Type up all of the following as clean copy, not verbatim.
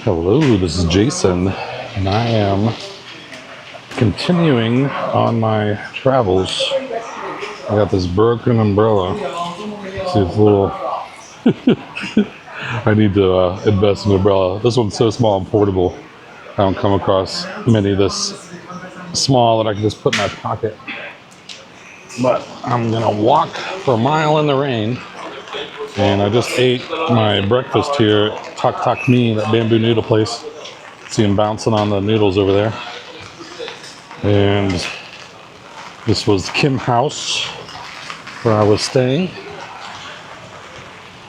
Hello, this is Jason, and I am continuing on my travels. I got this broken umbrella. See, it's a little. I need to invest in an umbrella. This one's so small and portable. I don't come across many this small that I can just put in my pocket. But I'm gonna walk for a mile in the rain, and I just ate my breakfast here at Tok Tok Me, that bamboo noodle place. See him bouncing on the noodles over there. And this was Kim House, where I was staying.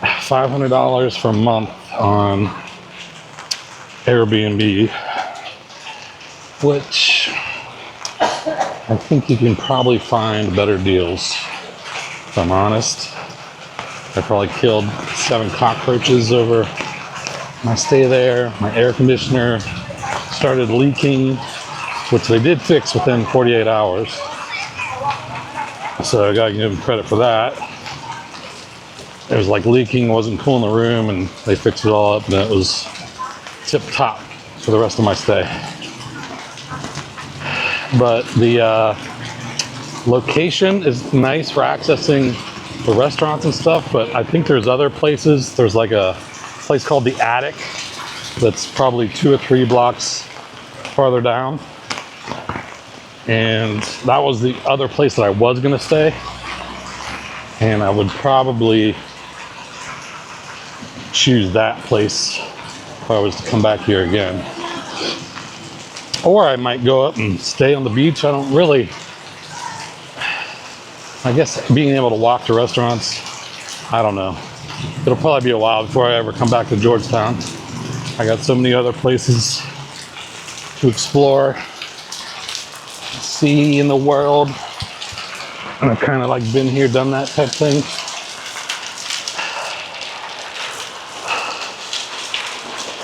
$500 for a month on Airbnb, which I think you can probably find better deals, if I'm honest. I probably killed 7 cockroaches over my stay there. My air conditioner started leaking, which they did fix within 48 hours. So I gotta give them credit for that. It was like leaking, wasn't cool in the room, and they fixed it all up, and it was tip top for the rest of my stay. But the location is nice for accessing the restaurants and stuff, but I think there's other places. There's like a place called The Attic that's probably 2 or 3 blocks farther down. And that was the other place that I was gonna stay. And I would probably choose that place if I was to come back here again. Or I might go up and stay on the beach. I don't really, I guess being able to walk to restaurants, I don't know. It'll probably be a while before I ever come back to Georgetown. I got so many other places to explore, see in the world. And I've kind of like been here, done that type thing.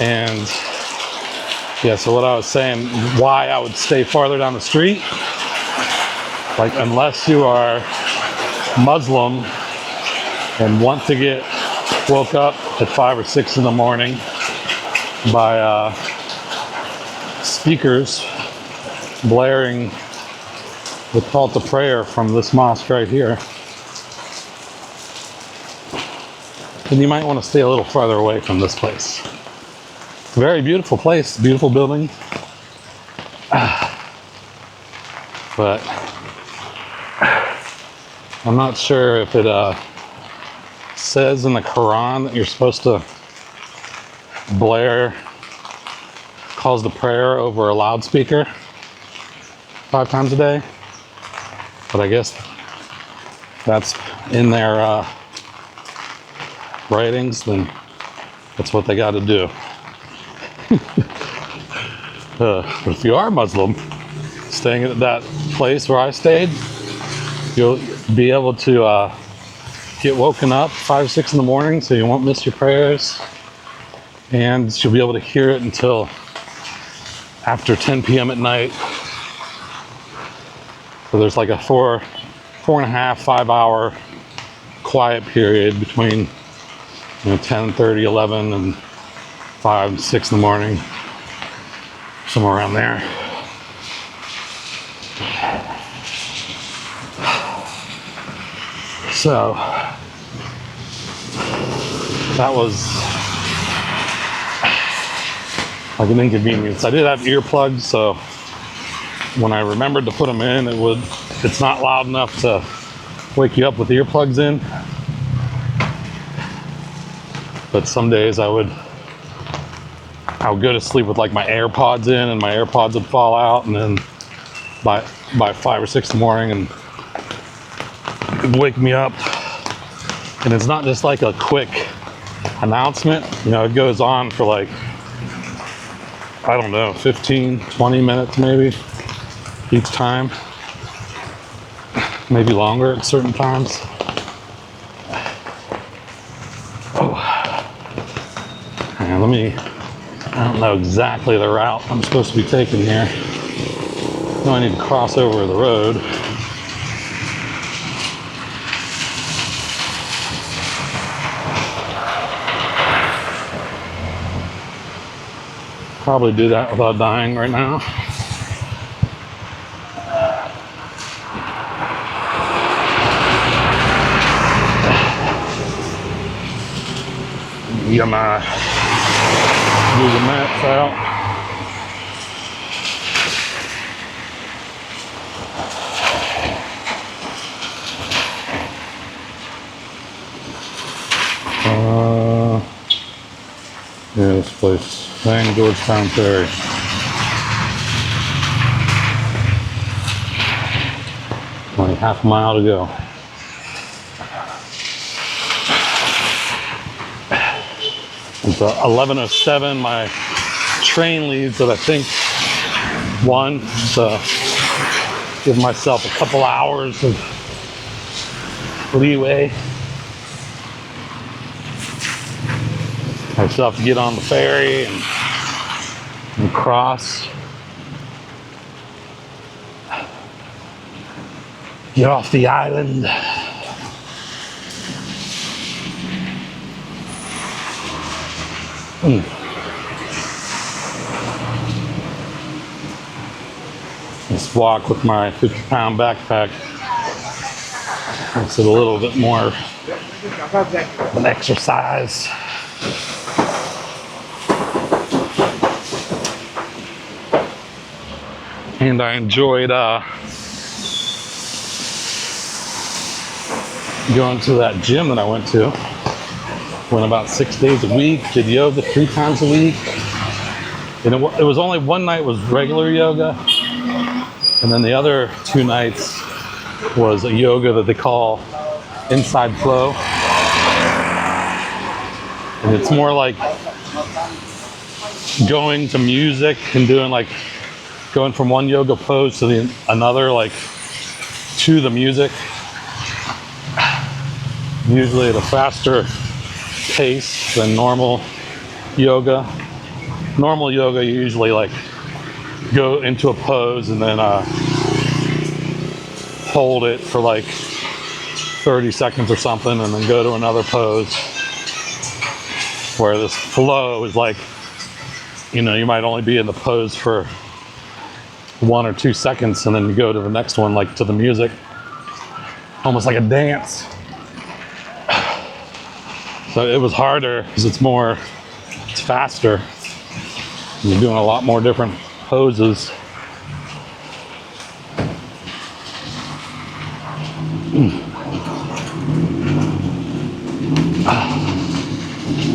And yeah, so what I was saying, why I would stay farther down the street, like unless you are Muslim and want to get woke up at 5 or 6 in the morning by speakers blaring the call to prayer from this mosque right here, then you might want to stay a little farther away from this place. Very beautiful place, beautiful building. But I'm not sure if it says in the Quran that you're supposed to blare calls to prayer over a loudspeaker 5 times a day. But I guess that's in their writings, then that's what they got to do. But if you are Muslim, staying at that place where I stayed, you'll be able to get woken up 5, 6 in the morning, so you won't miss your prayers, and you'll be able to hear it until after 10 p.m. at night. So there's like a 4.5, 5 hour quiet period between 10:30, 11, and 5, 6 in the morning, somewhere around there. So that was like an inconvenience. I did have earplugs, so when I remembered to put them in, it's not loud enough to wake you up with earplugs in. But some days I would go to sleep with like my AirPods in, and my AirPods would fall out, and then by 5 or 6 in the morning, and it would wake me up. And it's not just like a quick announcement, it goes on for like, I don't know, 15, 20 minutes maybe each time, maybe longer at certain times. And I don't know exactly the route I'm supposed to be taking here. No, I need to cross over the road. Probably do that without dying right now. Get my Google Maps out. Yeah, this place, Penang, Georgetown, Ferry. Only half a mile to go. It's 11:07. My train leaves at I think 1. So give myself a couple hours of leeway. I still have to get on the ferry and cross. Get off the island. Just walk with my 50-pound backpack. Makes it a little bit more of an exercise. And I enjoyed going to that gym that I went to. Went about 6 days a week, did yoga 3 times a week. And it was only one night was regular yoga. And then the other 2 nights was a yoga that they call inside flow. And it's more like going to music and doing like going from one yoga pose to another, like to the music. Usually at a faster pace than normal yoga. Normal yoga, you usually like go into a pose and then hold it for like 30 seconds or something and then go to another pose. Where this flow is like, you know, you might only be in the pose for 1 or 2 seconds and then you go to the next one, like to the music. Almost like a dance. So it was harder because it's faster. You're doing a lot more different poses.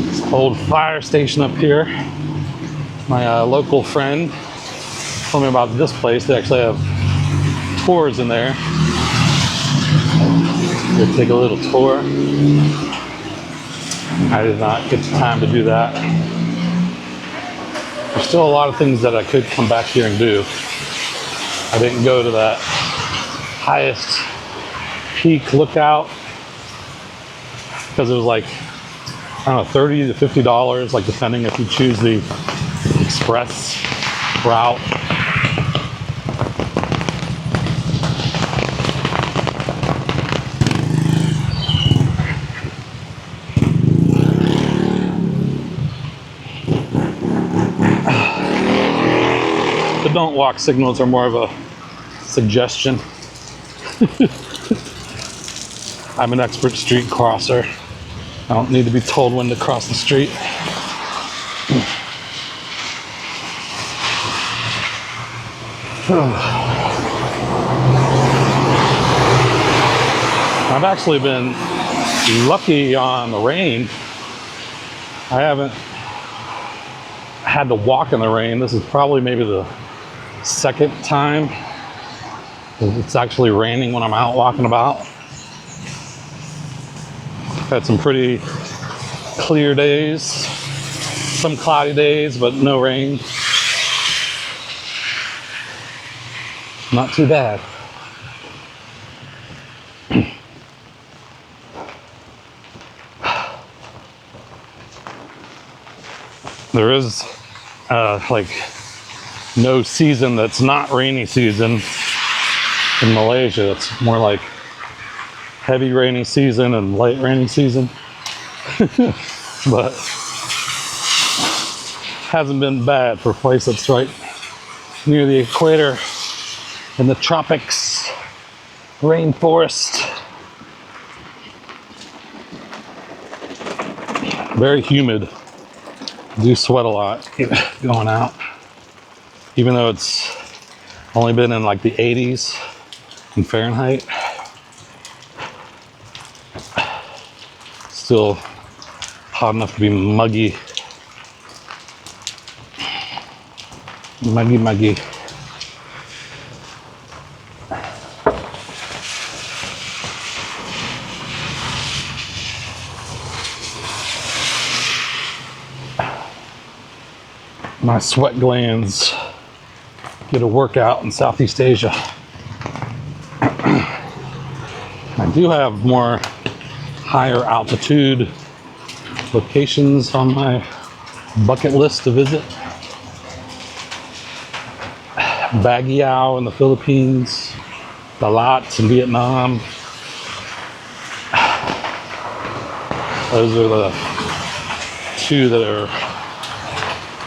This old fire station up here. My local friend told me about this place. They actually have tours in there. Go take a little tour. I did not get the time to do that. There's still a lot of things that I could come back here and do. I didn't go to that highest peak lookout because it was like, I don't know, $30 to $50, like depending if you choose the express route. The don't walk signals are more of a suggestion. I'm an expert street crosser. I don't need to be told when to cross the street. I've actually been lucky on the rain. I haven't had to walk in the rain. This is probably maybe the second time it's actually raining when I'm out walking about. Had some pretty clear days, some cloudy days, but no rain. Not too bad. There is like no season that's not rainy season in Malaysia. It's more like heavy rainy season and light rainy season. But hasn't been bad for a place that's right near the equator in the tropics, rainforest. Very humid. Do sweat a lot going out, even though it's only been in like the 80s in Fahrenheit. Still hot enough to be muggy. Muggy. My sweat glands get a workout in Southeast Asia. I do have more higher altitude locations on my bucket list to visit. Baguio in the Philippines, Dalat in Vietnam. Those are the two that are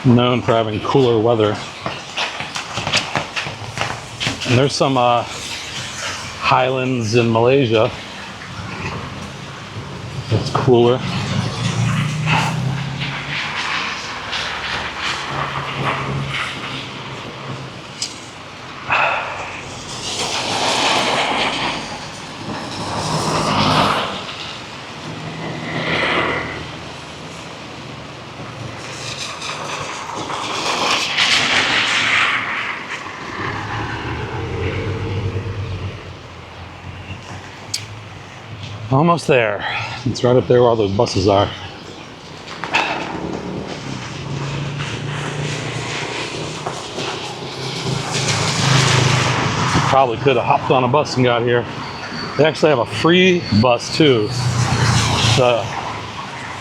known for having cooler weather. And there's some highlands in Malaysia that's cooler. Almost there. It's right up there where all those buses are. Probably could have hopped on a bus and got here. They actually have a free bus too. So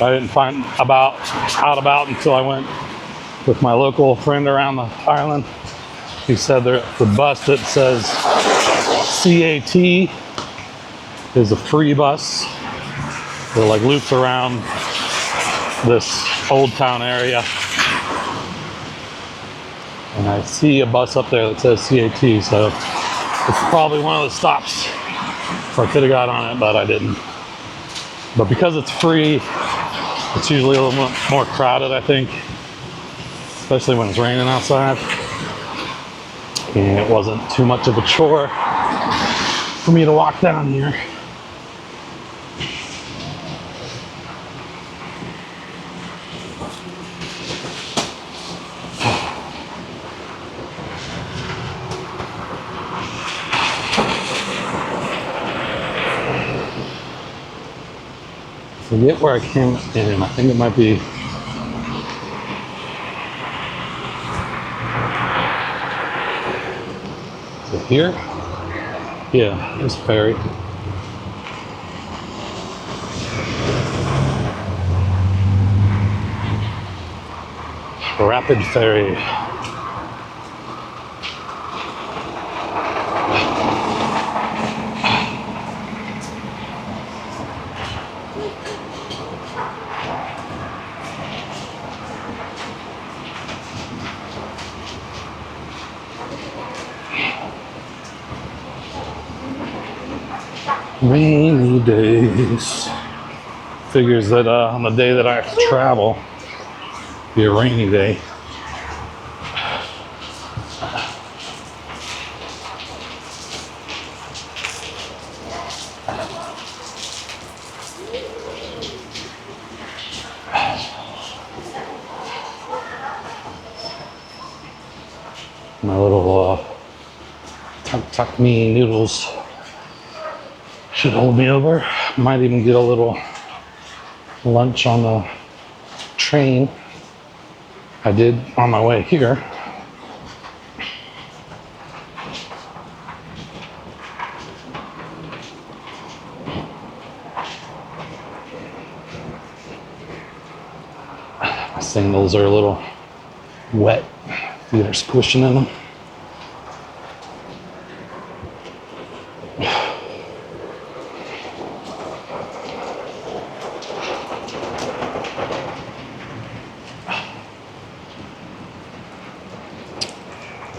I didn't find out about until I went with my local friend around the island. He said the bus that says CAT is a free bus that like loops around this old town area. And I see a bus up there that says CAT, so it's probably one of the stops where I could have got on it, but I didn't. But because it's free, it's usually a little more crowded, I think, especially when it's raining outside. And it wasn't too much of a chore for me to walk down here. Forget where I came in. I think it might be is it here? Yeah, there's Ferry. Rapid Ferry. Rainy days. Figures that on the day that I have to travel, be a rainy day. My little tuck me noodles should hold me over. Might even get a little lunch on the train. I did on my way here. My sandals are a little wet. They're squishing in them.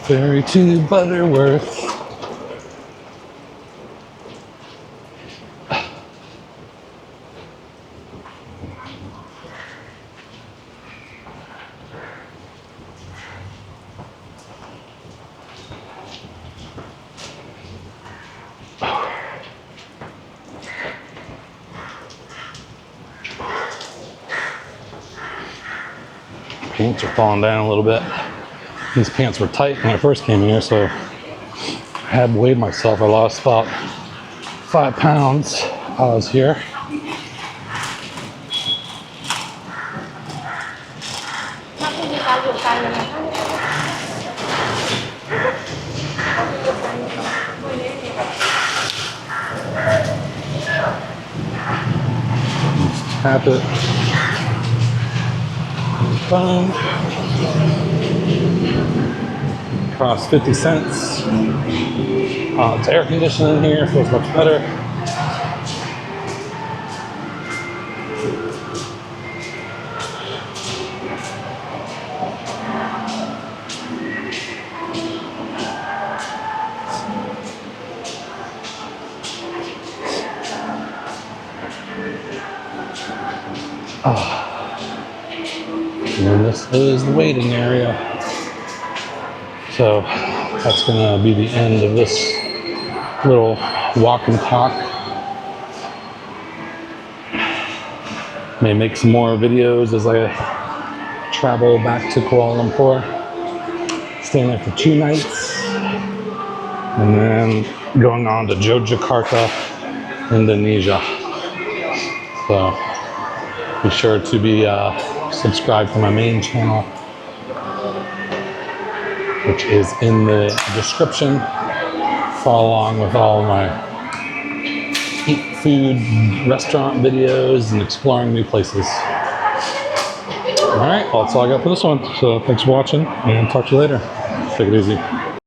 Ferry to Butterworth. Pants are falling down a little bit. These pants were tight when I first came here, so I had weighed myself. I lost about 5 pounds while I was here. Just tap it. Phone. Costs 50 cents. It's air conditioning here, feels much better. And then this is the waiting area. So that's gonna be the end of this little walk and talk. May make some more videos as I travel back to Kuala Lumpur. Staying there for 2 nights. And then going on to Yogyakarta, Indonesia. So be sure to be subscribed to my main channel, which is in the description. Follow along with all my eat food, restaurant videos, and exploring new places. All right, well, that's all I got for this one. So thanks for watching, and talk to you later. Take it easy.